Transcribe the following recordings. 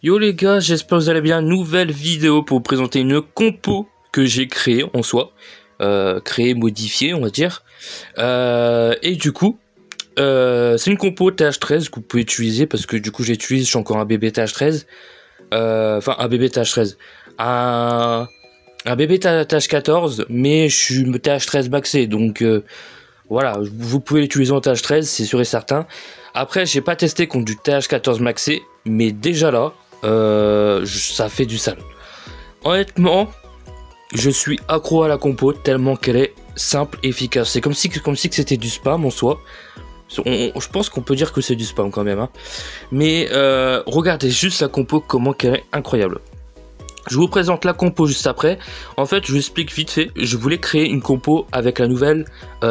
Yo les gars, j'espère que vous allez bien. Nouvelle vidéo pour vous présenter une compo que j'ai créée en soi. Créée, modifiée on va dire. Et du coup, c'est une compo TH13 que vous pouvez utiliser parce que du coup j'utilise, je suis encore un bébé TH13. Enfin un bébé TH13. Un bébé TH14 mais je suis TH13 maxé donc voilà, vous pouvez l'utiliser en TH13, c'est sûr et certain. Après, j'ai pas testé contre du TH14 maxé, mais déjà là, ça fait du sale. Honnêtement, je suis accro à la compo tellement qu'elle est simple et efficace. C'est comme si c'était du spam en soi. Je pense qu'on peut dire que c'est du spam quand même. Hein. Mais regardez juste la compo, comment qu'elle est incroyable. Je vous présente la compo juste après. En fait, je vous explique vite fait. Je voulais créer une compo avec la nouvelle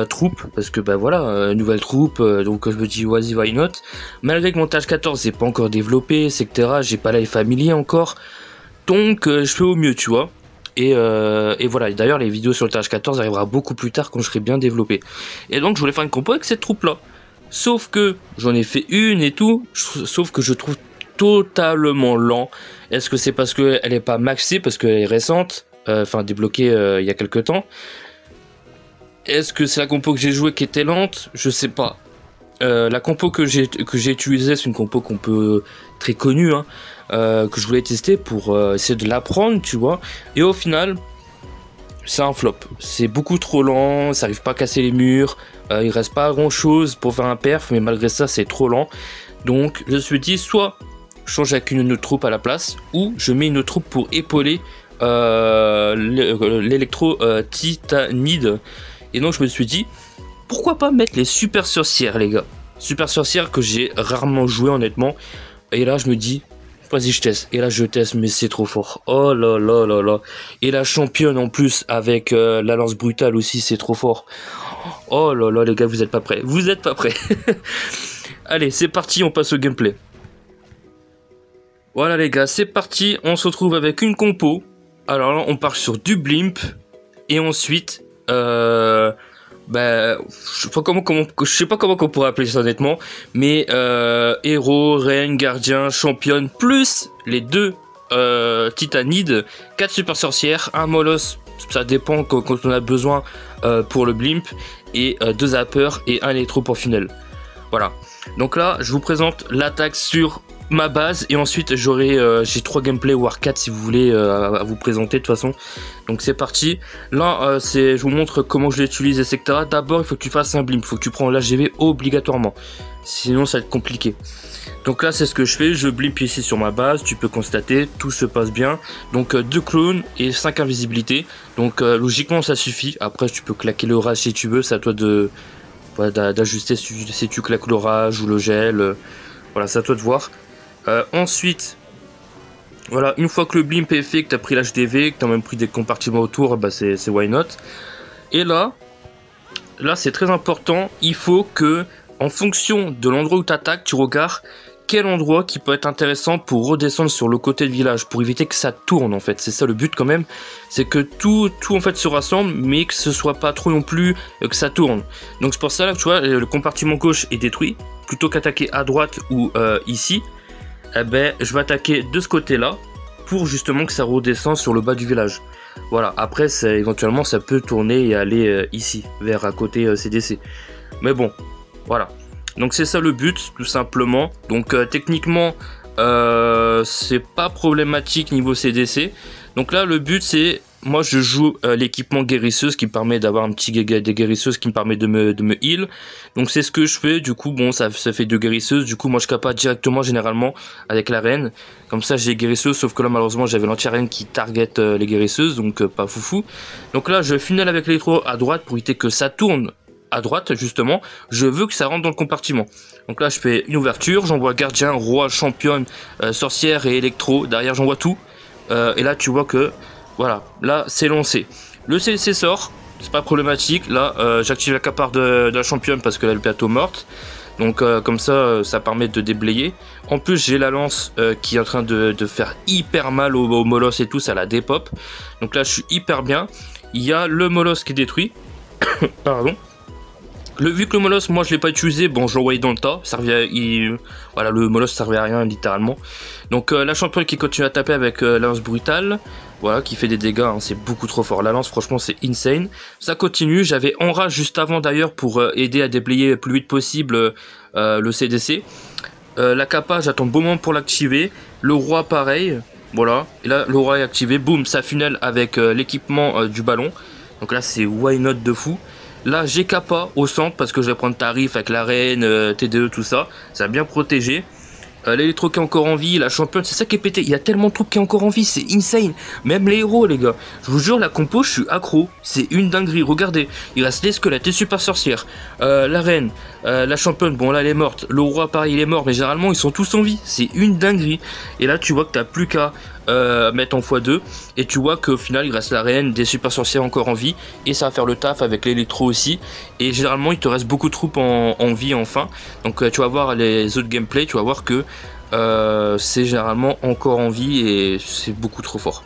troupe. Parce que, bah voilà, nouvelle troupe. Donc, je me dis, vas-y, why not. Malgré que mon tâche 14 n'est pas encore développé, etc. J'ai pas live familier encore. Donc, je fais au mieux, tu vois. Et voilà. D'ailleurs, les vidéos sur le tâche 14 arrivera beaucoup plus tard quand je serai bien développé. Et donc, je voulais faire une compo avec cette troupe-là. Sauf que j'en ai fait une et tout. Sauf que je trouve totalement lent. Est-ce que c'est parce qu'elle n'est pas maxée, parce qu'elle est récente, enfin débloquée il y a quelques temps? Est-ce que c'est la compo que j'ai jouée qui était lente? Je sais pas. La compo que j'ai utilisée, c'est une compo qu'on peut très connue, hein, que je voulais tester pour essayer de l'apprendre, tu vois. Et au final, c'est un flop. C'est beaucoup trop lent, ça arrive pas à casser les murs, il reste pas grand chose pour faire un perf, mais malgré ça, c'est trop lent. Donc, je me suis dit, soit je change avec une autre troupe à la place, ou je mets une autre troupe pour épauler l'électro titanide. Et donc je me suis dit, pourquoi pas mettre les super sorcières, les gars. Super sorcières que j'ai rarement joué honnêtement. Et là je me dis, vas-y je teste. Et là je teste, mais c'est trop fort. Oh là là là là. Et la championne en plus avec la lance brutale aussi, c'est trop fort. Oh là là les gars, vous êtes pas prêts. Vous êtes pas prêts. Allez, c'est parti, on passe au gameplay. Voilà les gars, c'est parti, on se retrouve avec une compo. Alors là, on part sur du blimp. Et ensuite, je sais pas comment on pourrait appeler ça honnêtement. Mais héros, reine, gardien, championne, plus les deux titanides, 4 super sorcières, un molosse, ça dépend quand on a besoin pour le blimp. Et 2 zappers et un électro pour funnel. Voilà, donc là, je vous présente l'attaque sur ma base et ensuite j'ai 3 gameplays voire 4 si vous voulez à vous présenter de toute façon. Donc c'est parti. Là je vous montre comment je l'utilise etc. D'abord il faut que tu fasses un blimp, il faut que tu prends l'AGV obligatoirement, sinon ça va être compliqué. Donc là c'est ce que je fais, je blimp ici sur ma base, tu peux constater, tout se passe bien. Donc 2 clones et 5 invisibilités. Donc logiquement ça suffit, après tu peux claquer le rage si tu veux, c'est à toi d'ajuster si tu claques l'orage ou le gel, voilà c'est à toi de voir. Ensuite, voilà, une fois que le blimp est fait, que tu as pris l'HDV, que tu as même pris des compartiments autour, bah c'est why not. Et là c'est très important, il faut que, en fonction de l'endroit où tu attaques, tu regardes quel endroit qui peut être intéressant pour redescendre sur le côté du village, pour éviter que ça tourne en fait. C'est ça le but quand même, c'est que tout en fait se rassemble, mais que ce soit pas trop non plus que ça tourne. Donc c'est pour ça là que tu vois, le compartiment gauche est détruit, plutôt qu'attaquer à droite ou ici. Eh ben, je vais attaquer de ce côté-là pour justement que ça redescende sur le bas du village. Voilà, après, éventuellement, ça peut tourner et aller ici, vers à côté CDC. Mais bon, voilà. Donc c'est ça le but, tout simplement. Donc techniquement, c'est pas problématique niveau CDC. Donc là, le but, c'est... Moi, je joue l'équipement guérisseuse qui me permet d'avoir un petit des guérisseuses qui me permet de me heal. Donc, c'est ce que je fais. Du coup, bon, ça fait 2 guérisseuses. Du coup, moi, je capable directement, généralement, avec la reine. Comme ça, j'ai guérisseuse. Sauf que là, malheureusement, j'avais l'anti-reine qui target les guérisseuses. Donc, pas foufou. Donc là, je funnel avec l'électro à droite pour éviter que ça tourne à droite, justement. Je veux que ça rentre dans le compartiment. Donc là, je fais une ouverture. J'envoie gardien, roi, championne, sorcière et électro. Derrière, j'envoie tout. Et là, tu vois que... Voilà, là c'est lancé. Le CLC sort, c'est pas problématique. Là, j'active la capare de la championne parce qu'elle est bientôt morte. Donc comme ça, ça permet de déblayer. En plus, j'ai la lance qui est en train de faire hyper mal au molosse et tout, ça la dépop. Donc là, je suis hyper bien. Il y a le molosse qui est détruit. Pardon. Vu que le molosse, moi je l'ai pas utilisé, bon je l'ai envoyé dans le tas, voilà, le molosse servait à rien littéralement. Donc la championne qui continue à taper avec la lance brutale, voilà, qui fait des dégâts, hein, c'est beaucoup trop fort. La lance franchement c'est insane. Ça continue, j'avais enrage juste avant d'ailleurs pour aider à déblayer le plus vite possible le CDC. La capa, j'attends le bon moment pour l'activer. Le roi pareil, voilà, et là le roi est activé, boum, ça funnel avec l'équipement du ballon. Donc là c'est why not de fou. Là j'ai Kappa au centre parce que je vais prendre tarif avec l'arène, TDE, tout ça. Ça va bien protéger. L'électro qui est encore en vie, la championne, c'est ça qui est pété. Il y a tellement de troupes qui est encore en vie, c'est insane. Même les héros, les gars. Je vous jure, la compo, je suis accro. C'est une dinguerie. Regardez, il reste les squelettes, les super sorcières, la reine, la championne. Bon, là, elle est morte. Le roi, pareil, il est mort. Mais généralement, ils sont tous en vie. C'est une dinguerie. Et là, tu vois que t'as plus qu'à mettre en x2. Et tu vois qu'au final, il reste la reine, des super sorcières encore en vie. Et ça va faire le taf avec l'électro aussi. Et généralement, il te reste beaucoup de troupes en vie enfin. Donc, tu vas voir les autres gameplays. Tu vas voir que c'est généralement encore en vie et c'est beaucoup trop fort.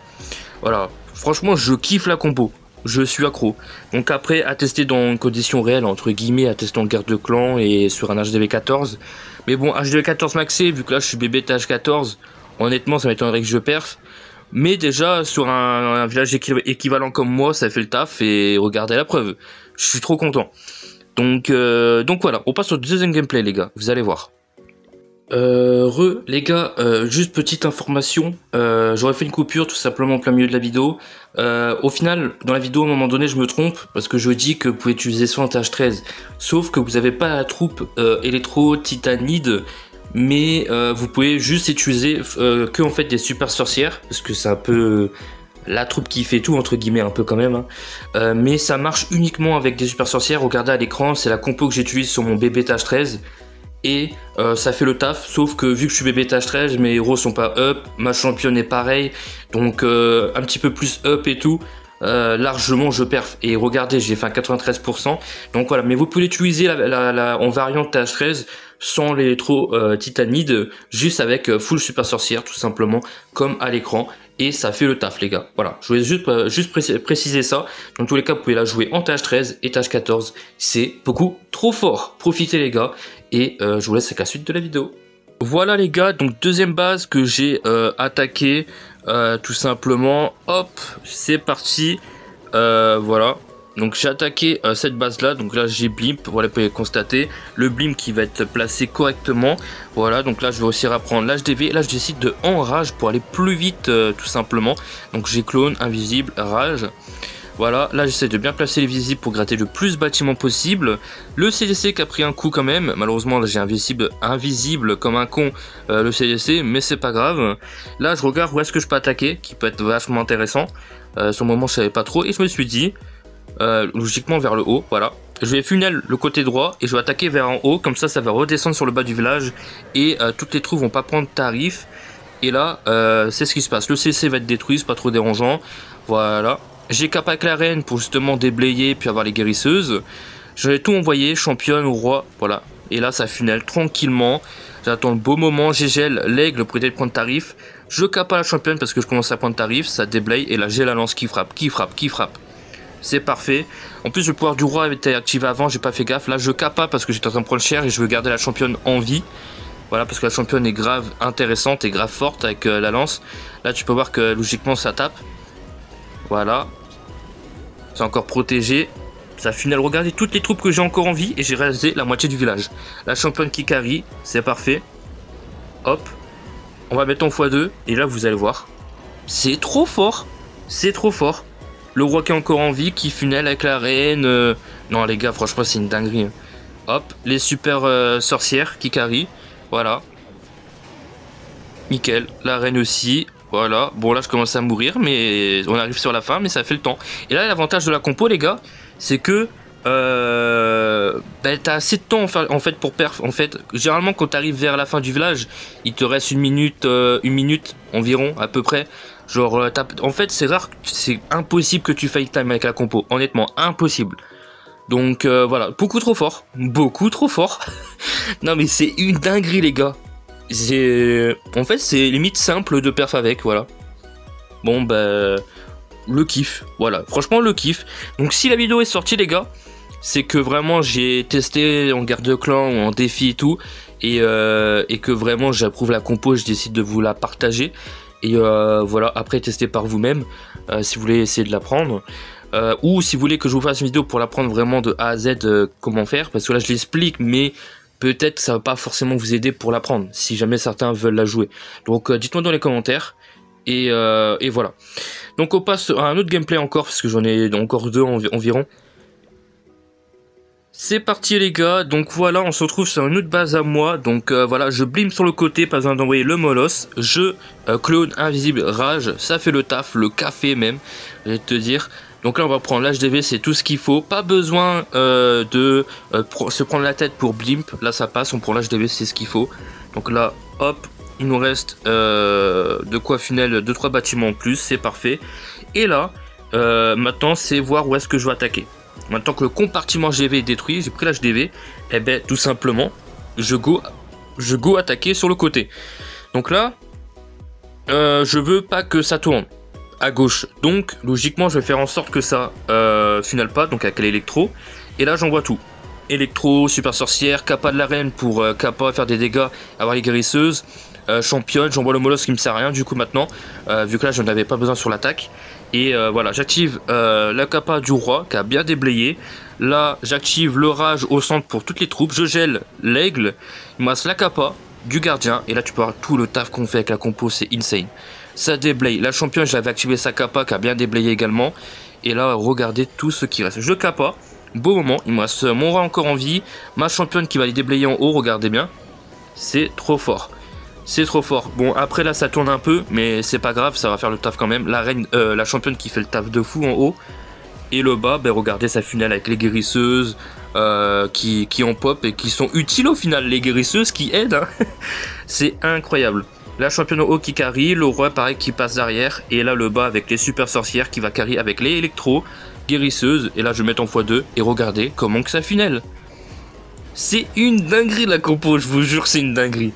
Voilà, franchement je kiffe la compo, je suis accro. Donc après à tester dans une condition réelle entre guillemets, à tester en guerre de clan et sur un HDV 14. Mais bon, HDV 14 maxé, vu que là je suis bébé TH 14, honnêtement ça m'étonnerait que je perf. Mais déjà sur un village équivalent comme moi, ça fait le taf et regardez la preuve. Je suis trop content. Donc voilà, on passe au deuxième gameplay les gars, vous allez voir. Les gars, juste petite information, j'aurais fait une coupure tout simplement en plein milieu de la vidéo. Au final, dans la vidéo, à un moment donné, je me trompe parce que je dis que vous pouvez utiliser soit un TH13, sauf que vous n'avez pas la troupe électro titanide, mais vous pouvez juste utiliser que en fait des super sorcières, parce que c'est un peu la troupe qui fait tout entre guillemets un peu quand même, hein. Mais ça marche uniquement avec des super sorcières. Regardez à l'écran, c'est la compo que j'utilise sur mon bébé TH13. Et ça fait le taf, sauf que vu que je suis bébé TH13, mes héros sont pas up, ma championne est pareil, donc un petit peu plus up et tout, largement je perf. Et regardez, j'ai fait un 93%, donc voilà, mais vous pouvez l'utiliser en variante TH13 sans l'électro titanide, juste avec full super sorcière tout simplement, comme à l'écran. Et ça fait le taf les gars, voilà, je voulais juste préciser ça. Dans tous les cas vous pouvez la jouer en TH13 et TH14, c'est beaucoup trop fort. Profitez les gars, et je vous laisse avec la suite de la vidéo. Voilà les gars, donc deuxième base que j'ai attaqué tout simplement, hop, c'est parti, voilà. Donc j'ai attaqué cette base là, donc là j'ai blimp, voilà vous pouvez constater le blimp qui va être placé correctement. Voilà, donc là je vais aussi reprendre l'HDV, là je décide de enrage pour aller plus vite tout simplement. Donc j'ai clone, invisible, rage. Voilà, là j'essaie de bien placer les visibles pour gratter le plus bâtiment possible. Le CDC qui a pris un coup quand même, malheureusement là j'ai invisible comme un con le CDC, mais c'est pas grave. Là je regarde où est-ce que je peux attaquer, qui peut être vachement intéressant. Sur le moment je savais pas trop et je me suis dit logiquement vers le haut, voilà. Je vais funnel le côté droit et je vais attaquer vers en haut, comme ça ça va redescendre sur le bas du village et toutes les troupes vont pas prendre tarif. Et là c'est ce qui se passe, le CC va être détruit, c'est pas trop dérangeant, voilà. J'ai cap avec la reine pour justement déblayer puis avoir les guérisseuses. J'avais tout envoyé, championne au roi, voilà. Et là ça funnel tranquillement, j'attends le beau moment, j'ai gel l'aigle pour aider de prendre tarif. Je cap à la championne parce que je commence à prendre tarif, ça déblaye et là j'ai la lance qui frappe. C'est parfait. En plus le pouvoir du roi avait été activé avant, j'ai pas fait gaffe. Là je capa parce que j'étais en train de prendre cher et je veux garder la championne en vie. Voilà, parce que la championne est grave intéressante et grave forte avec la lance. Là tu peux voir que logiquement ça tape. Voilà. C'est encore protégé. Ça funnel, regardez toutes les troupes que j'ai encore en vie et j'ai réalisé la moitié du village. La championne qui carry, c'est parfait. Hop. On va mettre en x2 et là vous allez voir. C'est trop fort. C'est trop fort. Le roi qui est encore en vie, qui funnel avec la reine. Non les gars, franchement c'est une dinguerie. Hop, les super sorcières qui carry. Voilà. Nickel, la reine aussi. Voilà, bon là je commence à mourir, mais on arrive sur la fin, mais ça fait le temps. Et là l'avantage de la compo les gars, c'est que t'as assez de temps en fait pour perf. En fait, généralement quand tu arrives vers la fin du village, il te reste une minute environ à peu près. Genre, en fait c'est rare, c'est impossible que tu failles time avec la compo, honnêtement impossible. Donc voilà, beaucoup trop fort. Non mais c'est une dinguerie les gars. En fait c'est limite simple de perf avec, voilà. Bon bah le kiff, voilà, franchement le kiff. Donc si la vidéo est sortie les gars, c'est que vraiment j'ai testé en guerre de clan ou en défi et tout, et que vraiment j'approuve la compo, je décide de vous la partager. Et voilà, après testez par vous-même si vous voulez essayer de l'apprendre. Ou si vous voulez que je vous fasse une vidéo pour l'apprendre vraiment de A à Z, comment faire, parce que là je l'explique, mais peut-être que ça va pas forcément vous aider pour l'apprendre, si jamais certains veulent la jouer. Donc dites-moi dans les commentaires, et voilà. Donc on passe à un autre gameplay encore, parce que j'en ai encore deux environ. C'est parti les gars, donc voilà, on se retrouve sur une autre base à moi. Donc voilà, je blime sur le côté, pas besoin d'envoyer le molosse. Je clone invisible rage, ça fait le taf, le café même, je vais te dire. Donc là on va prendre l'HDV, c'est tout ce qu'il faut. Pas besoin de se prendre la tête pour blimp, là ça passe, on prend l'HDV, c'est ce qu'il faut. Donc là, hop, il nous reste de quoi funnel 2-3 bâtiments en plus, c'est parfait. Et là, maintenant c'est voir où est-ce que je vais attaquer. Maintenant que le compartiment GV est détruit, j'ai pris l'HDV, et ben tout simplement, je go attaquer sur le côté. Donc là, je veux pas que ça tourne à gauche. Donc logiquement, je vais faire en sorte que ça funnel pas, donc avec l'électro. Et là, j'envoie tout. Électro, super sorcière, Kappa de l'arène pour Kappa faire des dégâts, avoir les guérisseuses. Championne, j'envoie le molosse qui me sert à rien du coup maintenant, vu que là je n'avais pas besoin sur l'attaque. Et voilà, j'active la Kappa du roi qui a bien déblayé. Là j'active le rage au centre pour toutes les troupes, je gèle l'aigle, il me reste la Kappa du gardien. Et là tu peux voir tout le taf qu'on fait avec la compo, c'est insane. Ça déblaye, la championne j'avais activé sa Kappa qui a bien déblayé également. Et là regardez tout ce qui reste, je Kappa, beau moment, il me reste mon roi encore en vie, ma championne qui va les déblayer en haut, regardez bien, c'est trop fort. C'est trop fort. Bon, après là ça tourne un peu, mais c'est pas grave, ça va faire le taf quand même. La reine, la championne qui fait le taf de fou en haut. Et le bas, ben regardez sa funnel avec les guérisseuses qui en pop et qui sont utiles au final. Les guérisseuses qui aident, hein. C'est incroyable. La championne en haut qui carry, le roi pareil qui passe derrière. Et là le bas avec les super sorcières qui va carry avec les électros, guérisseuses. Et là je vais mettre en x2 et regardez comment que ça funnel. C'est une dinguerie la compo, je vous jure c'est une dinguerie.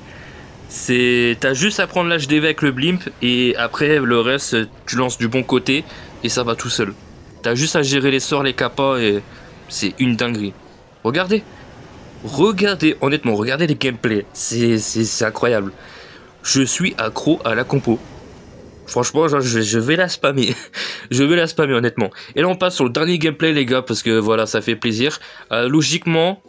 T'as juste à prendre l'HDV avec le blimp et après le reste tu lances du bon côté et ça va tout seul. T'as juste à gérer les sorts, les kappas et c'est une dinguerie. Regardez, honnêtement, regardez les gameplays, c'est incroyable. Je suis accro à la compo. Franchement, genre, je vais la spammer. Je vais la spammer honnêtement. Et là on passe sur le dernier gameplay les gars parce que voilà ça fait plaisir. Logiquement...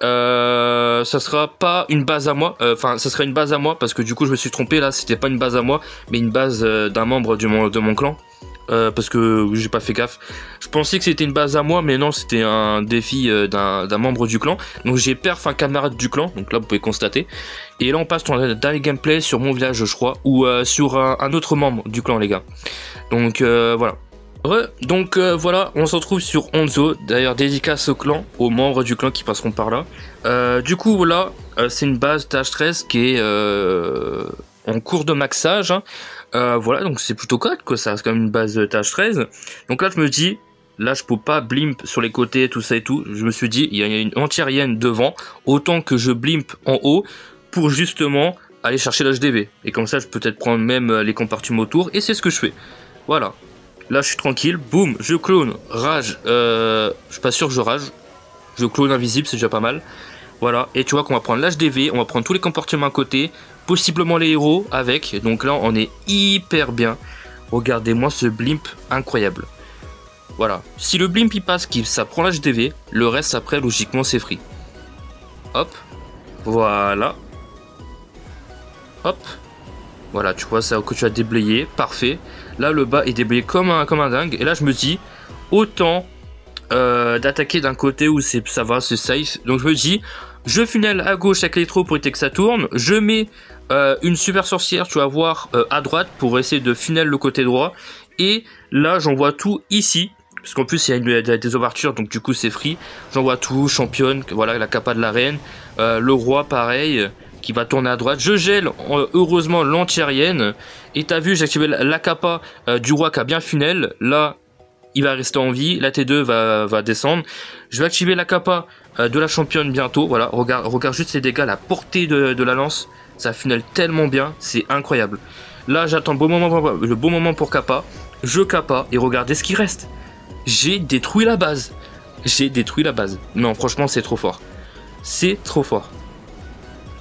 ça sera pas une base à moi, enfin ça sera une base à moi parce que du coup je me suis trompé là, c'était pas une base à moi mais une base d'un membre de mon clan, parce que j'ai pas fait gaffe, je pensais que c'était une base à moi mais non c'était un défi d'un membre du clan, donc j'ai perf un camarade du clan, donc là vous pouvez constater. Et là on passe dans le dernier gameplay sur mon village je crois, ou sur un autre membre du clan les gars, donc voilà. Donc voilà, on se retrouve sur Onzo, d'ailleurs dédicace au clan, aux membres du clan qui passeront par là. Du coup voilà, c'est une base TH13 qui est en cours de maxage, hein. Voilà, donc c'est plutôt correct quoi, ça reste quand même une base TH13. Donc là je me dis, là je peux pas blimp sur les côtés, tout ça et tout, je me suis dit, il y a une anti-aérienne devant, autant que je blimp en haut pour justement aller chercher l'HDV. Et comme ça je peux peut-être prendre même les compartiments autour, et c'est ce que je fais. Voilà. Là je suis tranquille, boum, je clone, rage, je suis pas sûr que je rage, je clone invisible, c'est déjà pas mal. Voilà, et tu vois qu'on va prendre l'HDV, on va prendre tous les compartiments à côté, possiblement les héros avec, donc là on est hyper bien. Regardez-moi ce blimp incroyable. Voilà, si le blimp il passe, ça prend l'HDV, le reste après logiquement c'est free. Hop, voilà. Hop. Voilà, tu vois ça que tu as déblayé, parfait. Là le bas est déblayé comme un dingue. Et là je me dis, autant d'attaquer d'un côté où ça va, c'est safe. Donc je me dis, je funnel à gauche avec l'électro pour éviter que ça tourne. Je mets une super sorcière, tu vas voir, à droite pour essayer de funnel le côté droit. Et là j'envoie tout ici. Parce qu'en plus il y a des ouvertures, donc du coup c'est free. J'envoie tout, championne, voilà la Kappa de l'arène. Le roi pareil, qui va tourner à droite. Je gèle heureusement l'anti-aérienne. Et t'as vu, j'ai activé la Kappa du roi qui a bien funnel. Là, il va rester en vie. La T2 va descendre. Je vais activer la Kappa de la championne bientôt. Voilà, regarde juste les dégâts, la portée de la lance. Ça funnel tellement bien, c'est incroyable. Là, j'attends le bon moment pour Kappa. Je Kappa et regardez ce qui reste. J'ai détruit la base. j'ai détruit la base. Non, franchement, c'est trop fort. C'est trop fort.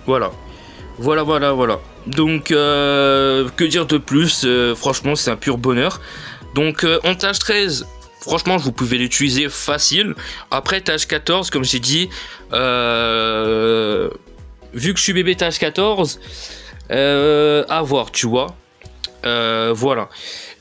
Voilà. Voilà. Donc, que dire de plus, franchement, c'est un pur bonheur. Donc, en tâche 13, franchement, vous pouvez l'utiliser facile. Après, tâche 14, comme j'ai dit, vu que je suis bébé tâche 14, à voir, tu vois. Voilà.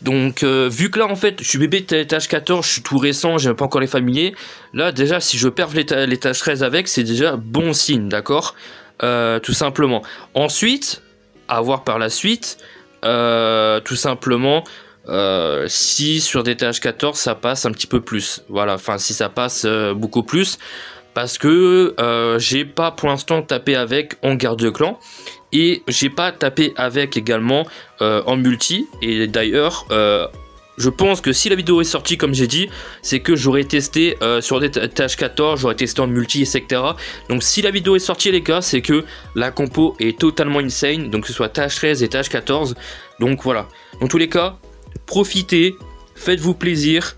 Donc, vu que là, en fait, je suis bébé tâche 14, je suis tout récent, j'ai pas encore les familiers. Là, déjà, si je perds les tâches 13 avec, c'est déjà bon signe, d'accord? Tout simplement. Ensuite, à voir par la suite, tout simplement, si sur des tâches 14, ça passe un petit peu plus. Voilà, enfin, si ça passe beaucoup plus. Parce que j'ai pas pour l'instant tapé avec en garde de clan. Et j'ai pas tapé avec également en multi. Et d'ailleurs, je pense que si la vidéo est sortie comme j'ai dit, c'est que j'aurais testé sur des tâches 14, j'aurais testé en multi, etc. Donc si la vidéo est sortie les gars, c'est que la compo est totalement insane. Donc que ce soit tâche 13 et tâche 14. Donc voilà. Dans tous les cas, profitez, faites-vous plaisir,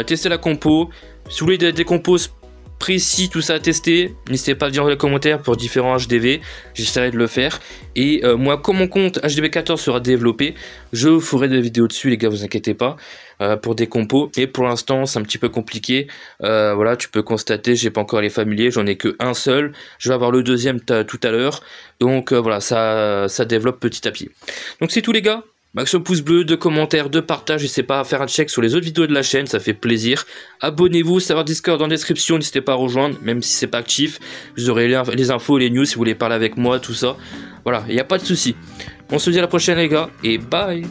testez la compo. Si vous voulez des compos précis, tout ça à tester, n'hésitez pas à le dire dans les commentaires pour différents HDV, j'essaierai de le faire. Et moi, quand mon compte HDV14 sera développé, je ferai des vidéos dessus les gars, vous inquiétez pas, pour des compos. Et pour l'instant c'est un petit peu compliqué, voilà, tu peux constater, j'ai pas encore les familiers, j'en ai que un seul, je vais avoir le deuxième tout à l'heure. Donc voilà, ça développe petit à petit. Donc c'est tout les gars. Max au pouce bleu, de commentaires, de partage, n'hésitez pas à faire un check sur les autres vidéos de la chaîne, ça fait plaisir. Abonnez-vous, serveur Discord en description, n'hésitez pas à rejoindre, même si c'est pas actif. Vous aurez les infos, les news, si vous voulez parler avec moi, tout ça. Voilà, il n'y a pas de souci. On se dit à la prochaine les gars, et bye.